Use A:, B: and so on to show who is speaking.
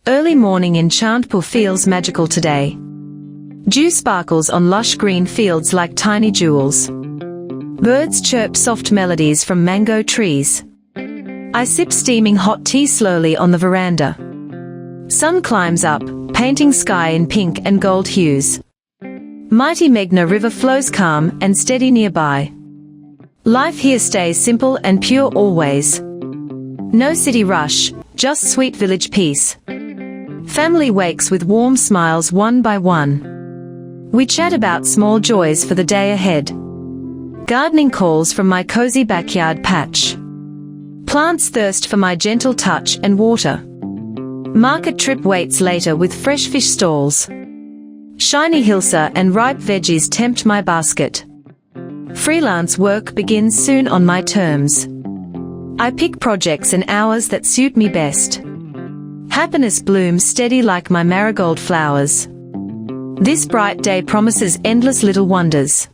A: Early morning in Chantpur feels magical today. Dew sparkles on lush green fields like tiny jewels. Birds chirp soft melodies from mango trees. I sip steaming hot tea slowly on the veranda. Sun climbs up, painting sky in pink and gold hues. Mighty Meghna river flows calm and steady nearby. Life here stays simple and pure always. No city rush, just sweet village peace. Family wakes with warm smiles one by one. We chat about small joys for the day ahead. Gardening calls from my cozy backyard patch. Plants thirst for my gentle touch and water. Market trip waits later with fresh fish stalls. Shiny hilsa and ripe veggies tempt my basket. Freelance work begins soon on my terms. I pick projects and hours that suit me best. Happiness blooms steady like my marigold flowers. This bright day promises endless little wonders.